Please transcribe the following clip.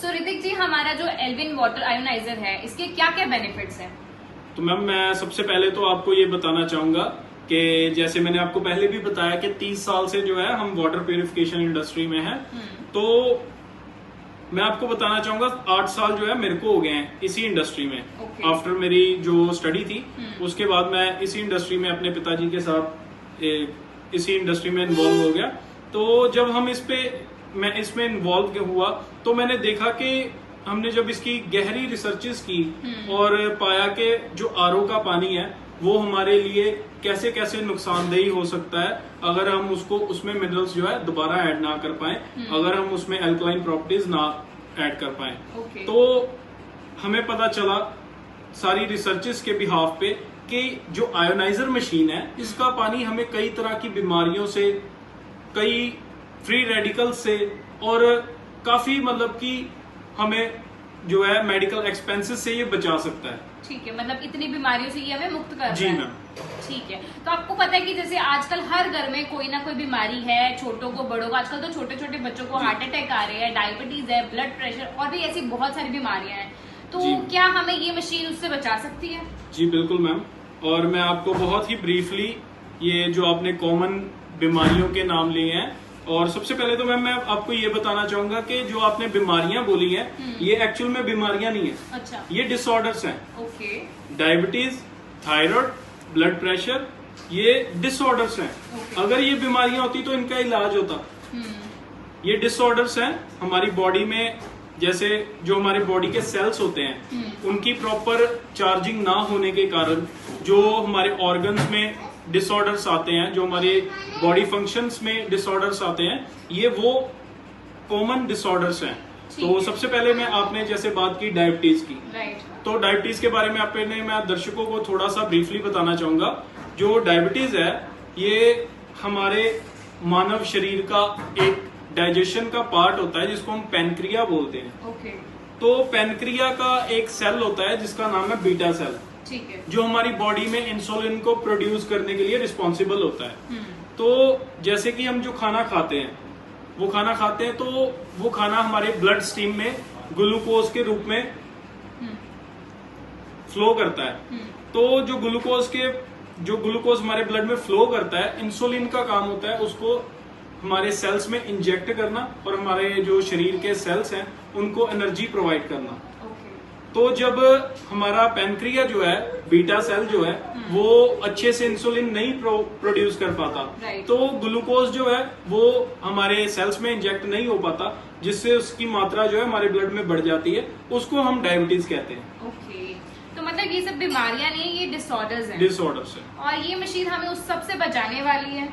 सो ऋतिक जी, हमारा जो Alvin water ioniser है, इसके क्या क्या बेनिफिट्स हैं? तो मैम मैं सबसे पहले तो आपको ये बताना चाहूंगा कि जैसे मैंने आपको पहले भी बताया कि 30 साल से जो है हम वाटर प्यूरिफिकेशन इंडस्ट्री में हैं। तो मैं आपको बताना चाहूंगा 8 साल जो है मेरे को हो गए हैं इसी इंडस्ट्री में। आफ्टर मेरी जो स्टडी थी उसके बाद मैं इसी इंडस्ट्री में अपने पिताजी के साथ इसी इंडस्ट्री में इन्वॉल्व हो गया। तो जब मैं इसमें इन्वॉल्व हुआ तो मैंने देखा कि हमने जब इसकी गहरी रिसर्चेस की और पाया कि जो आरओ का पानी है वो हमारे लिए कैसे कैसे नुकसानदेही हो सकता है अगर हम उसमें मिनरल्स जो है दोबारा ऐड ना कर पाए, अगर हम उसमें अल्कलाइन प्रॉपर्टीज ना ऐड कर पाए। तो हमें पता चला सारी रिसर्चेस के बिहाफ पे कि जो आयोनाइजर मशीन है इसका पानी हमें कई तरह की बीमारियों से, कई फ्री रेडिकल से और काफी मतलब कि हमें जो है मेडिकल एक्सपेंसेस से ये बचा सकता है। ठीक है, मतलब इतनी बीमारियों से ये हमें मुक्त कर जी रहा है। मैम। ठीक है, तो आपको पता है कि जैसे आजकल हर घर में कोई ना कोई बीमारी है, छोटों को बड़ों को, आजकल तो छोटे छोटे बच्चों को हार्ट अटैक आ रहे हैं, डायबिटीज है, ब्लड प्रेशर और भी ऐसी बहुत सारी बीमारियां हैं। तो क्या हमें ये मशीन उससे बचा सकती है? जी बिल्कुल मैम, और मैं आपको बहुत ही ब्रीफली ये जो आपने कॉमन बीमारियों के नाम लिए हैं, और सबसे पहले तो मैम मैं आपको ये बताना चाहूंगा कि जो आपने बीमारियां बोली हैं ये एक्चुअल में बीमारियां नहीं है। अच्छा। ये डिसऑर्डर्स हैं। Okay. Diabetes, thyroid, blood pressure, ये डिसऑर्डर्स हैं। अगर ये बीमारियां होती तो इनका इलाज होता। ये डिसऑर्डर्स हैं हमारी बॉडी में, जैसे जो हमारे बॉडी के सेल्स होते हैं उनकी प्रॉपर चार्जिंग ना होने के कारण जो हमारे ऑर्गन्स में डिसऑर्डर्स आते हैं, जो हमारे बॉडी फंक्शंस में डिसऑर्डर्स आते हैं, ये वो कॉमन डिसऑर्डर्स हैं। तो सबसे पहले मैं आपने जैसे बात की डायबिटीज की, तो डायबिटीज के बारे में मैं दर्शकों को थोड़ा सा ब्रीफली बताना चाहूंगा। जो डायबिटीज है ये हमारे मानव शरीर का एक डाइजेशन का पार्ट होता है जिसको हम पैनक्रिया बोलते हैं। तो पैनक्रिया का एक सेल होता है जिसका नाम है बीटा सेल, ठीक है, जो हमारी बॉडी में इंसुलिन को प्रोड्यूस करने के लिए रिस्पॉन्सिबल होता है। तो जैसे कि हम जो खाना खाते हैं तो वो खाना हमारे ब्लड स्ट्रीम में ग्लूकोज के रूप में फ्लो करता है। तो जो ग्लूकोज हमारे ब्लड में फ्लो करता है, इंसुलिन का काम होता है उसको हमारे सेल्स में इंजेक्ट करना और हमारे जो शरीर के सेल्स हैं उनको एनर्जी प्रोवाइड करना। तो जब हमारा पैनक्रिया जो है, बीटा सेल जो है वो अच्छे से इंसुलिन नहीं प्रोड्यूस कर पाता, तो ग्लूकोज जो है वो हमारे सेल्स में इंजेक्ट नहीं हो पाता, जिससे उसकी मात्रा जो है हमारे ब्लड में बढ़ जाती है, उसको हम डायबिटीज कहते हैं। ओके, तो मतलब ये सब बीमारियां नहीं, ये डिसऑर्डर्स हैं। डिसऑर्डर्स है। और ये मशीन हमें उस सब से बचाने वाली है।